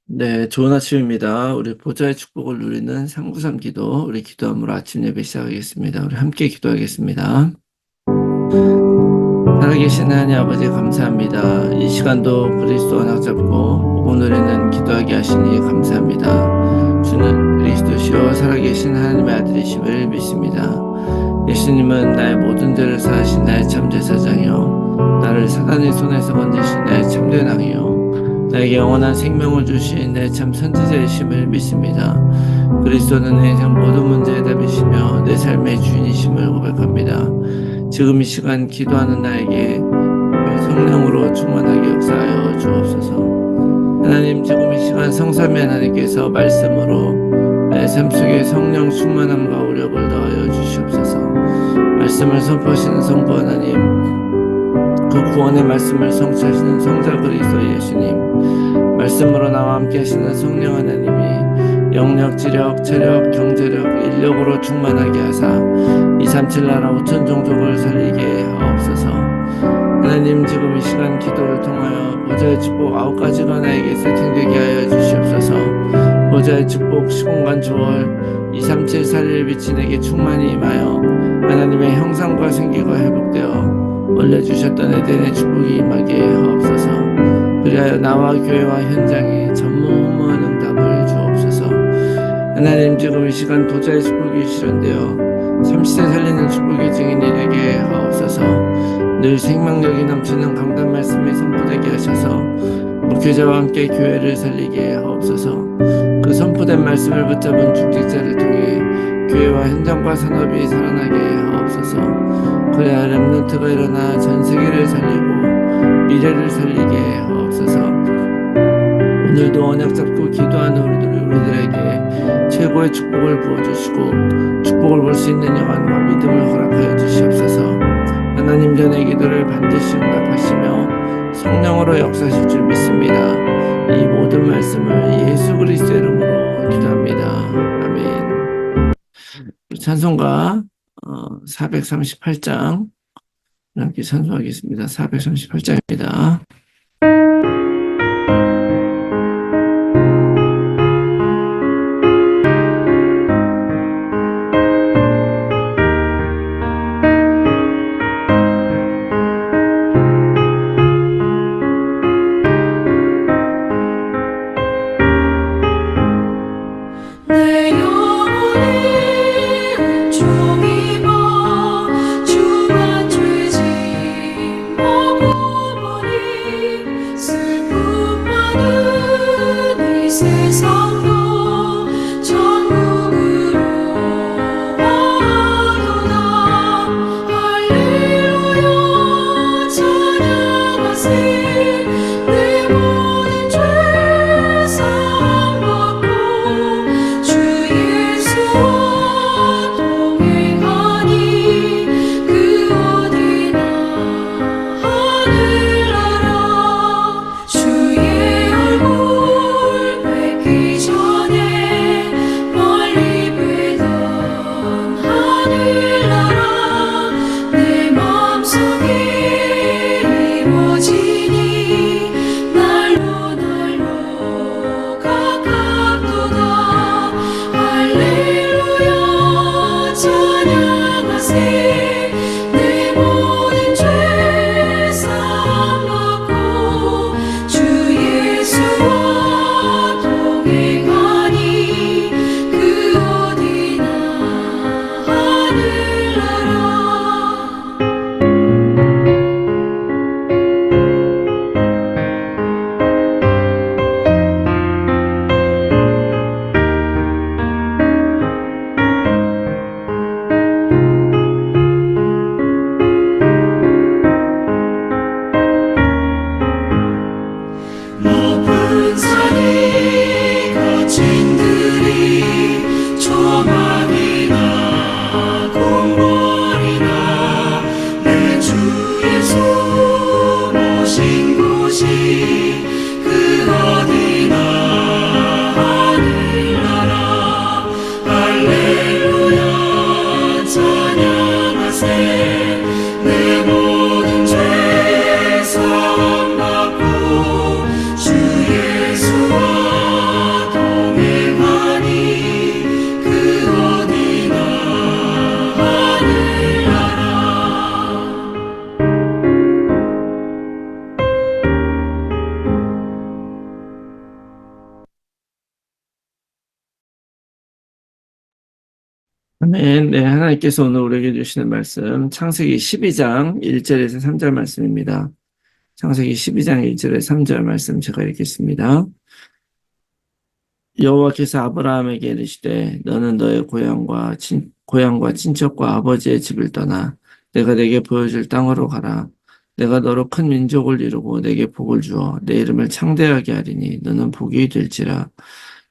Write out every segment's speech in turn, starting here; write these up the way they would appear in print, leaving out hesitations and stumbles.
네, 좋은 아침입니다. 우리 보좌의 축복을 누리는 393 기도, 우리 기도함으로 아침 예배 시작하겠습니다. 우리 함께 기도하겠습니다. 살아계신 하나님 아버지 감사합니다. 이 시간도 그리스도 언약 잡고 복음 누리는 기도하게 하시니 감사합니다. 주는 그리스도시요 살아계신 하나님의 아들이심을 믿습니다. 예수님은 나의 모든 죄를 사하신 나의 참 제사장이요 나를 사단의 손에서 건지신 나의 참된 왕이요 나에게 영원한 생명을 주신 내 참 선지자이심을 믿습니다. 그리스도는 내 인생 모든 문제의 답이시며 내 삶의 주인이심을 고백합니다. 지금 이 시간 기도하는 나에게 성령으로 충만하게 역사하여 주옵소서. 하나님, 지금 이 시간 성삼위 하나님께서 말씀으로 내 삶 속에 성령 충만함과 오력을 더하여 주시옵소서. 말씀을 선포하시는 성부 하나님, 그 구원의 말씀을 성취하시는 성자 그리스도 예수님, 말씀으로 나와 함께 하시는 성령 하나님이 영력, 지력, 체력, 경제력, 인력으로 충만하게 하사 237 나라 5천 종족을 살리게 하옵소서. 하나님, 지금 이 시간 기도를 통하여 보좌의 축복 9가지가 나에게 세팅되게 하여 주시옵소서. 보좌의 축복 시공간 주월 237 살릴 빛이 내게 충만히 임하여 하나님의 형상과 생기가 회복되어 원래 주셨던 에덴의 축복이 임하게 하옵소서. 그리하여 나와 교회와 현장에 전무후무한 응답을 주옵소서. 하나님, 지금 이 시간 보좌의 축복이 실현되어 30세 살리는 축복의 증인이 되게 하옵소서. 늘 생명력이 넘치는 강단 말씀이 선포되게 하셔서 목회자와 함께 교회를 살리게 하옵소서. 그 선포된 말씀을 붙잡은 중직자를 통해 교회와 현장과 산업이 살아나게 하옵소서. 그래야 렘넌트가 일어나 전 세계를 살리고 미래를 살리게 하옵소서. 오늘도 언약 잡고 기도하는 우리들에게 최고의 축복을 부어주시고 축복을 볼 수 있는 영안과 믿음을 허락하여 주시옵소서. 하나님, 전의 기도를 반드시 응답하시며 성령으로 역사하실 줄 믿습니다. 이 모든 말씀을 예수 그리스도의 이름으로 기도합니다. 아멘. 찬송가 438장 함께 찬송하겠습니다. 438장입니다. 주 예수 아멘. 네, 하나님께서 오늘 우리에게 주시는 말씀, 창세기 12장 1절에서 3절 말씀입니다. 창세기 12장 1절에서 3절 말씀 제가 읽겠습니다. 여호와께서 아브라함에게 이르시되 너는 너의 고향과 친척과 아버지의 집을 떠나 내가 내게 보여줄 땅으로 가라. 내가 너로 큰 민족을 이루고 내게 복을 주어 내 이름을 창대하게 하리니 너는 복이 될지라.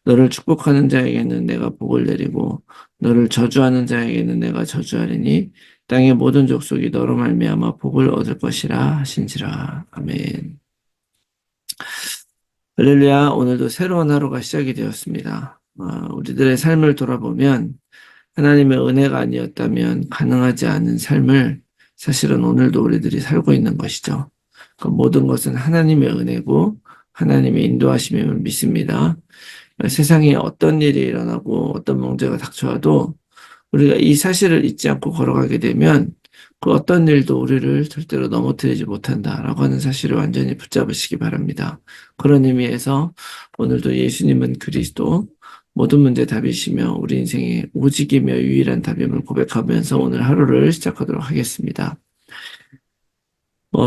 너를 축복하는 자에게는 내가 복을 내리고 너를 저주하는 자에게는 내가 저주하리니 땅의 모든 족속이 너로 말미암아 복을 얻을 것이라 하신지라. 아멘. 할렐루야. 오늘도 새로운 하루가 시작이 되었습니다. 우리들의 삶을 돌아보면 하나님의 은혜가 아니었다면 가능하지 않은 삶을 사실은 오늘도 우리들이 살고 있는 것이죠. 그 모든 것은 하나님의 은혜고 하나님의 인도하심임을 믿습니다. 세상에 어떤 일이 일어나고 어떤 문제가 닥쳐와도 우리가 이 사실을 잊지 않고 걸어가게 되면 그 어떤 일도 우리를 절대로 넘어뜨리지 못한다라고 하는 사실을 완전히 붙잡으시기 바랍니다. 그런 의미에서 오늘도 예수님은 그리스도, 모든 문제 답이시며 우리 인생의 오직이며 유일한 답임을 고백하면서 오늘 하루를 시작하도록 하겠습니다.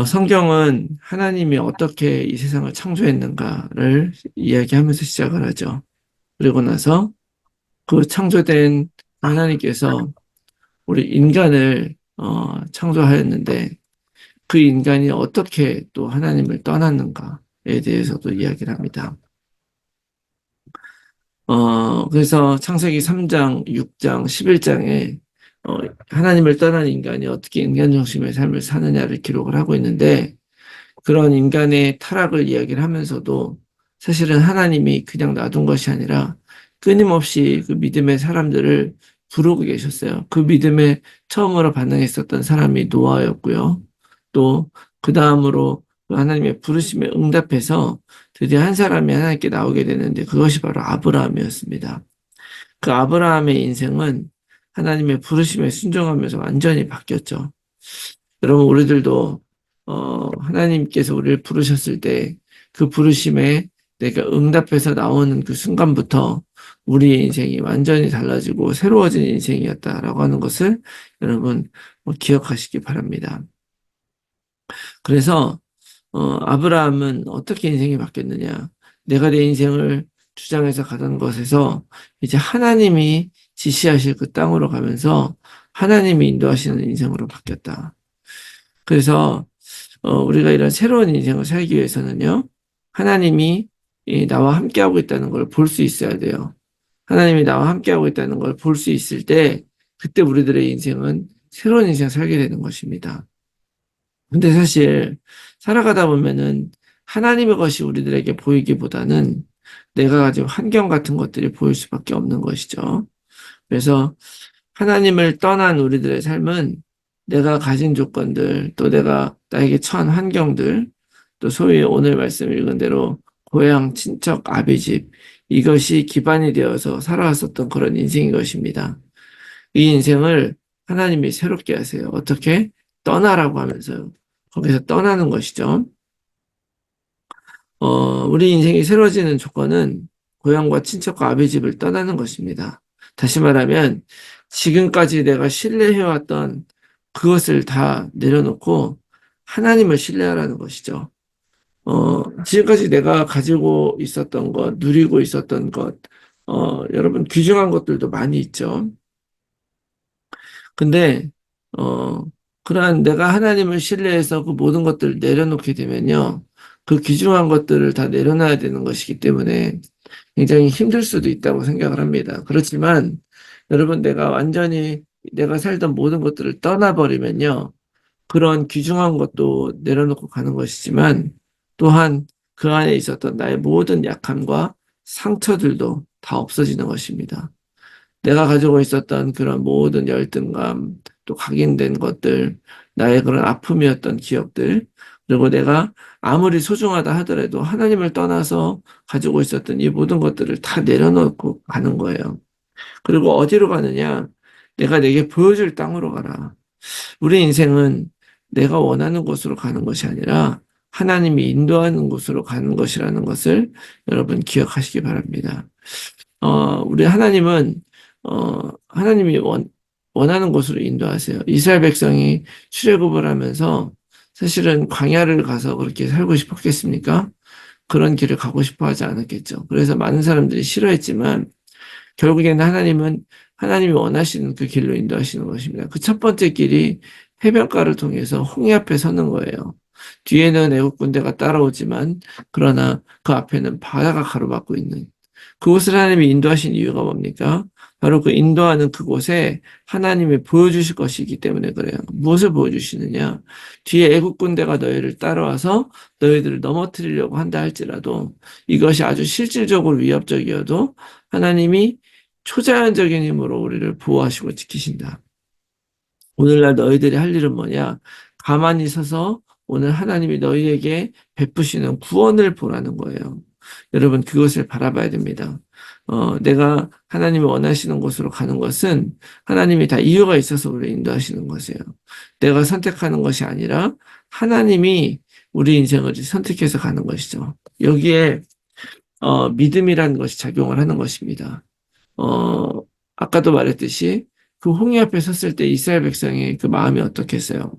성경은 하나님이 어떻게 이 세상을 창조했는가를 이야기하면서 시작을 하죠. 그리고 나서 그 창조된 하나님께서 우리 인간을 창조하였는데 그 인간이 어떻게 또 하나님을 떠났는가에 대해서도 이야기를 합니다. 그래서 창세기 3장, 6장, 11장에 하나님을 떠난 인간이 어떻게 인간 중심의 삶을 사느냐를 기록을 하고 있는데 그런 인간의 타락을 이야기를 하면서도 사실은 하나님이 그냥 놔둔 것이 아니라 끊임없이 그 믿음의 사람들을 부르고 계셨어요. 그 믿음에 처음으로 반응했었던 사람이 노아였고요. 또 그 다음으로 하나님의 부르심에 응답해서 드디어 한 사람이 하나님께 나오게 되는데 그것이 바로 아브라함이었습니다. 그 아브라함의 인생은 하나님의 부르심에 순종하면서 완전히 바뀌었죠. 여러분 우리들도 하나님께서 우리를 부르셨을 때 그 부르심에 내가 응답해서 나오는 그 순간부터 우리의 인생이 완전히 달라지고 새로워진 인생이었다라고 하는 것을 여러분 기억하시기 바랍니다. 그래서 아브라함은 어떻게 인생이 바뀌었느냐? 내가 내 인생을 주장해서 가던 것에서 이제 하나님이 지시하실 그 땅으로 가면서 하나님이 인도하시는 인생으로 바뀌었다. 그래서 우리가 이런 새로운 인생을 살기 위해서는요, 하나님이 나와 함께하고 있다는 걸 볼 수 있어야 돼요. 하나님이 나와 함께하고 있다는 걸 볼 수 있을 때, 그때 우리들의 인생은 새로운 인생을 살게 되는 것입니다. 근데 사실 살아가다 보면은 하나님의 것이 우리들에게 보이기보다는 내가 가진 환경 같은 것들이 보일 수밖에 없는 것이죠. 그래서 하나님을 떠난 우리들의 삶은 내가 가진 조건들, 또 내가 나에게 처한 환경들, 또 소위 오늘 말씀 읽은 대로 고향, 친척, 아비집, 이것이 기반이 되어서 살아왔었던 그런 인생인 것입니다. 이 인생을 하나님이 새롭게 하세요. 어떻게? 떠나라고 하면서요. 거기서 떠나는 것이죠. 우리 인생이 새로워지는 조건은 고향과 친척과 아비집을 떠나는 것입니다. 다시 말하면 지금까지 내가 신뢰해왔던 그것을 다 내려놓고 하나님을 신뢰하라는 것이죠. 지금까지 내가 가지고 있었던 것, 누리고 있었던 것, 여러분 귀중한 것들도 많이 있죠. 근데 그러한 내가 하나님을 신뢰해서 그 모든 것들을 내려놓게 되면요. 그 귀중한 것들을 다 내려놔야 되는 것이기 때문에 굉장히 힘들 수도 있다고 생각을 합니다. 그렇지만 여러분 내가 완전히 내가 살던 모든 것들을 떠나버리면요. 그런 귀중한 것도 내려놓고 가는 것이지만 또한 그 안에 있었던 나의 모든 약함과 상처들도 다 없어지는 것입니다. 내가 가지고 있었던 그런 모든 열등감, 또 각인된 것들, 나의 그런 아픔이었던 기억들, 그리고 내가 아무리 소중하다 하더라도 하나님을 떠나서 가지고 있었던 이 모든 것들을 다 내려놓고 가는 거예요. 그리고 어디로 가느냐? 내가 내게 보여줄 땅으로 가라. 우리 인생은 내가 원하는 곳으로 가는 것이 아니라 하나님이 인도하는 곳으로 가는 것이라는 것을 여러분 기억하시기 바랍니다. 우리 하나님은 하나님이 원하는 곳으로 인도하세요. 이스라엘 백성이 출애굽을 하면서 사실은 광야를 가서 그렇게 살고 싶었겠습니까? 그런 길을 가고 싶어 하지 않았겠죠. 그래서 많은 사람들이 싫어했지만 결국에는 하나님이 원하시는 그 길로 인도하시는 것입니다. 그 첫 번째 길이 해변가를 통해서 홍해 앞에 서는 거예요. 뒤에는 애국 군대가 따라오지만 그러나 그 앞에는 바다가 가로막고 있는 그곳을 하나님이 인도하신 이유가 뭡니까? 바로 그 인도하는 그곳에 하나님이 보여주실 것이기 때문에 그래요. 무엇을 보여주시느냐? 뒤에 애국 군대가 너희를 따라와서 너희들을 넘어뜨리려고 한다 할지라도 이것이 아주 실질적으로 위협적이어도 하나님이 초자연적인 힘으로 우리를 보호하시고 지키신다. 오늘날 너희들이 할 일은 뭐냐? 가만히 서서 오늘 하나님이 너희에게 베푸시는 구원을 보라는 거예요. 여러분, 그것을 바라봐야 됩니다. 내가 하나님이 원하시는 곳으로 가는 것은 하나님이 다 이유가 있어서 우리를 인도하시는 것이에요. 내가 선택하는 것이 아니라 하나님이 우리 인생을 선택해서 가는 것이죠. 여기에 믿음이라는 것이 작용을 하는 것입니다. 아까도 말했듯이 그 홍해 앞에 섰을 때 이스라엘 백성의 그 마음이 어떻겠어요?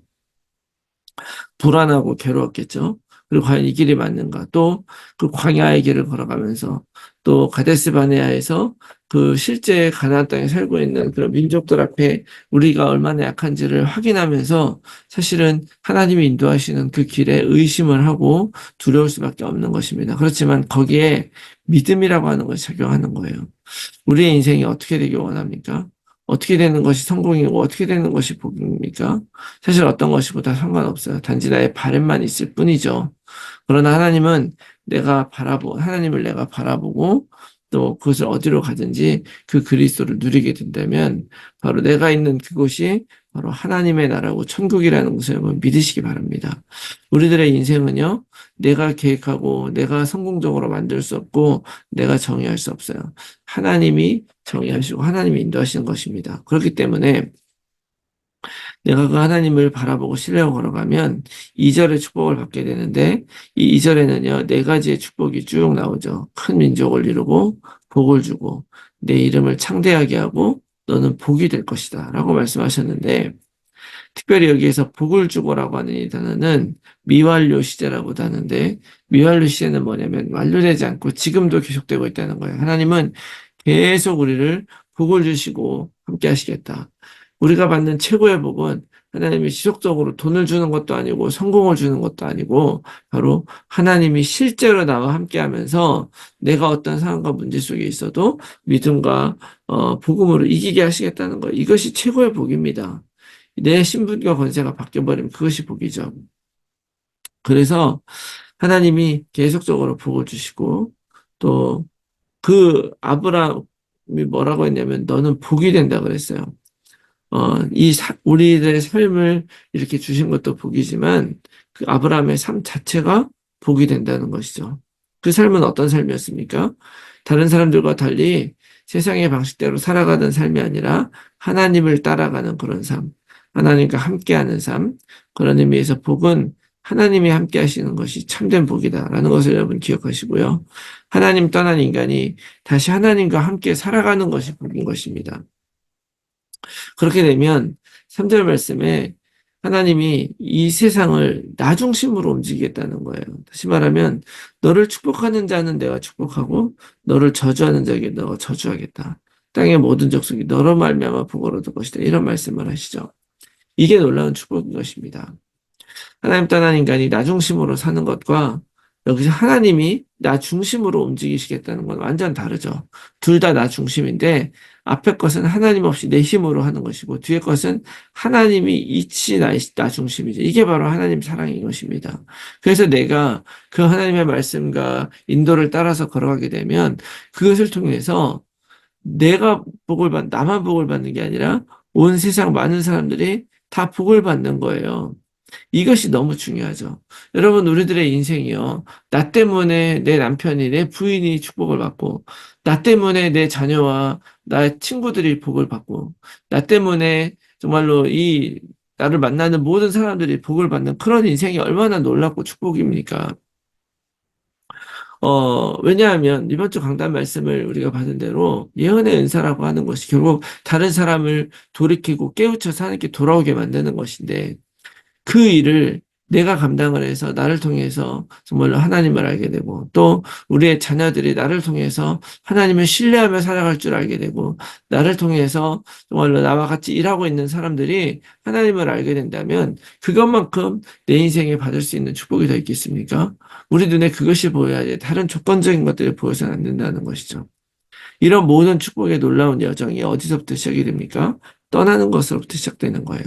불안하고 괴로웠겠죠. 그리고 과연 이 길이 맞는가? 또 그 광야의 길을 걸어가면서 또 가데스 바네아에서 그 실제 가나안 땅에 살고 있는 그런 민족들 앞에 우리가 얼마나 약한지를 확인하면서 사실은 하나님이 인도하시는 그 길에 의심을 하고 두려울 수밖에 없는 것입니다. 그렇지만 거기에 믿음이라고 하는 것이 작용하는 거예요. 우리의 인생이 어떻게 되길 원합니까? 어떻게 되는 것이 성공이고 어떻게 되는 것이 복입니까? 사실 어떤 것이보다 상관없어요. 단지 나의 바램만 있을 뿐이죠. 그러나 하나님을 내가 바라보고 또 그것을 어디로 가든지 그 그리스도를 누리게 된다면 바로 내가 있는 그곳이 바로 하나님의 나라고 천국이라는 것을 여러분 믿으시기 바랍니다. 우리들의 인생은요, 내가 계획하고 내가 성공적으로 만들 수 없고 내가 정의할 수 없어요. 하나님이 정의하시고 하나님이 인도하시는 것입니다. 그렇기 때문에 내가 그 하나님을 바라보고 신뢰하고 걸어가면 2절의 축복을 받게 되는데 이 2절에는요, 네 가지의 축복이 쭉 나오죠. 큰 민족을 이루고 복을 주고 내 이름을 창대하게 하고 너는 복이 될 것이다 라고 말씀하셨는데 특별히 여기에서 복을 주고라고 하는 이 단어는 미완료 시제라고도 하는데 미완료 시제는 뭐냐면 완료되지 않고 지금도 계속되고 있다는 거예요. 하나님은 계속 우리를 복을 주시고 함께 하시겠다. 우리가 받는 최고의 복은 하나님이 지속적으로 돈을 주는 것도 아니고 성공을 주는 것도 아니고 바로 하나님이 실제로 나와 함께 하면서 내가 어떤 상황과 문제 속에 있어도 믿음과 복음으로 이기게 하시겠다는 것. 이것이 최고의 복입니다. 내 신분과 권세가 바뀌어버리면 그것이 복이죠. 그래서 하나님이 계속적으로 복을 주시고 또 그 아브라함이 뭐라고 했냐면 너는 복이 된다 그랬어요. 우리들의 삶을 이렇게 주신 것도 복이지만 그 아브라함의 삶 자체가 복이 된다는 것이죠. 그 삶은 어떤 삶이었습니까? 다른 사람들과 달리 세상의 방식대로 살아가는 삶이 아니라 하나님을 따라가는 그런 삶, 하나님과 함께하는 삶, 그런 의미에서 복은 하나님이 함께 하시는 것이 참된 복이다라는 것을 여러분 기억하시고요. 하나님 떠난 인간이 다시 하나님과 함께 살아가는 것이 복인 것입니다. 그렇게 되면 3절 말씀에 하나님이 이 세상을 나 중심으로 움직이겠다는 거예요. 다시 말하면 너를 축복하는 자는 내가 축복하고 너를 저주하는 자에게 너가 저주하겠다. 땅의 모든 족속이 너로 말미암아 복을 얻을 것이다. 이런 말씀을 하시죠. 이게 놀라운 축복인 것입니다. 하나님 떠난 인간이 나 중심으로 사는 것과 여기서 하나님이 나 중심으로 움직이시겠다는 건 완전 다르죠. 둘 다 나 중심인데 앞에 것은 하나님 없이 내 힘으로 하는 것이고 뒤에 것은 하나님이 이치 나 중심이죠. 이게 바로 하나님 사랑인 것입니다. 그래서 내가 그 하나님의 말씀과 인도를 따라서 걸어가게 되면 그것을 통해서 나만 복을 받는 게 아니라 온 세상 많은 사람들이 다 복을 받는 거예요. 이것이 너무 중요하죠. 여러분, 우리들의 인생이요. 나 때문에 내 남편이, 내 부인이 축복을 받고, 나 때문에 내 자녀와 나의 친구들이 복을 받고, 나 때문에 정말로 나를 만나는 모든 사람들이 복을 받는 그런 인생이 얼마나 놀랍고 축복입니까? 왜냐하면 이번 주 강단 말씀을 우리가 받은 대로 예언의 은사라고 하는 것이 결국 다른 사람을 돌이키고 깨우쳐서 하나님께 돌아오게 만드는 것인데 그 일을 내가 감당을 해서 나를 통해서 정말로 하나님을 알게 되고 또 우리의 자녀들이 나를 통해서 하나님을 신뢰하며 살아갈 줄 알게 되고 나를 통해서 정말로 나와 같이 일하고 있는 사람들이 하나님을 알게 된다면 그것만큼 내 인생에 받을 수 있는 축복이 더 있겠습니까? 우리 눈에 그것이 보여야지 다른 조건적인 것들이 보여서는 안 된다는 것이죠. 이런 모든 축복의 놀라운 여정이 어디서부터 시작이 됩니까? 떠나는 것으로부터 시작되는 거예요.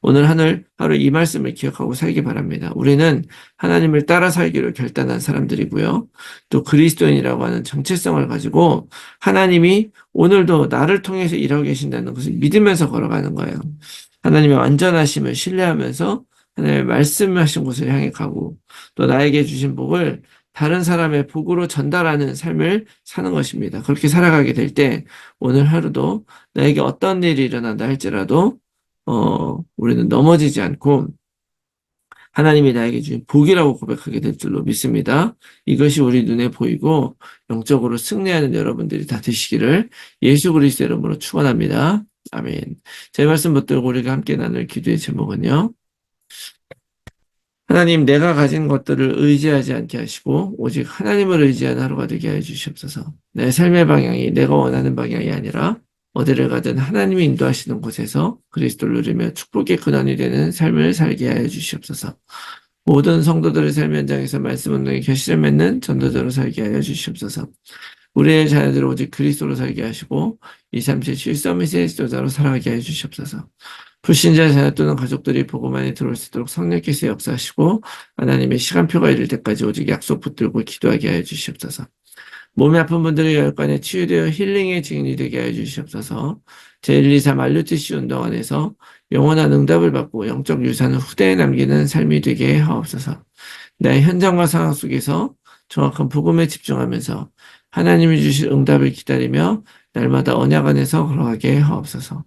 오늘 하루 이 말씀을 기억하고 살기 바랍니다. 우리는 하나님을 따라 살기로 결단한 사람들이고요. 또 그리스도인이라고 하는 정체성을 가지고 하나님이 오늘도 나를 통해서 일하고 계신다는 것을 믿으면서 걸어가는 거예요. 하나님의 완전하심을 신뢰하면서 하나님의 말씀하신 곳을 향해 가고 또 나에게 주신 복을 다른 사람의 복으로 전달하는 삶을 사는 것입니다. 그렇게 살아가게 될 때 오늘 하루도 나에게 어떤 일이 일어난다 할지라도 우리는 넘어지지 않고 하나님이 나에게 주신 복이라고 고백하게 될 줄로 믿습니다. 이것이 우리 눈에 보이고 영적으로 승리하는 여러분들이 다 되시기를 예수 그리스도의 이름으로 축원합니다. 아멘. 제 말씀 붙들고 우리가 함께 나눌 기도의 제목은요. 하나님, 내가 가진 것들을 의지하지 않게 하시고 오직 하나님을 의지하는 하루가 되게 하여 주시옵소서. 내 삶의 방향이 내가 원하는 방향이 아니라 어디를 가든 하나님이 인도하시는 곳에서 그리스도를 누리며 축복의 근원이 되는 삶을 살게 하여 주시옵소서. 모든 성도들의 삶 현장에서 말씀 운동의 결실을 맺는 전도자로 살게 하여 주시옵소서. 우리의 자녀들을 오직 그리스도로 살게 하시고 237 서밋의 지도자로 살아가게 하여 주시옵소서. 불신자의 자녀 또는 가족들이 복음만에 들어올 수 있도록 성령께서 역사하시고 하나님의 시간표가 이를 때까지 오직 약속 붙들고 기도하게 하여 주시옵소서. 몸이 아픈 분들의 열관에 치유되어 힐링의 증인이 되게 하여 주시옵소서. 제123 말루티시 운동 안에서 영원한 응답을 받고 영적 유산을 후대에 남기는 삶이 되게 하옵소서. 나의 현장과 상황 속에서 정확한 복음에 집중하면서 하나님이 주실 응답을 기다리며 날마다 언약 안에서 걸어가게 하옵소서.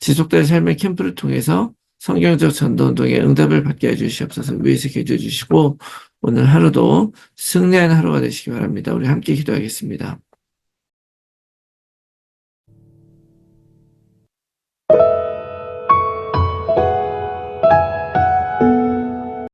지속될 삶의 캠프를 통해서 성경적 전도운동의 응답을 받게 해주시옵소서. 위에서 기도해 주시고 오늘 하루도 승리하는 하루가 되시기 바랍니다. 우리 함께 기도하겠습니다.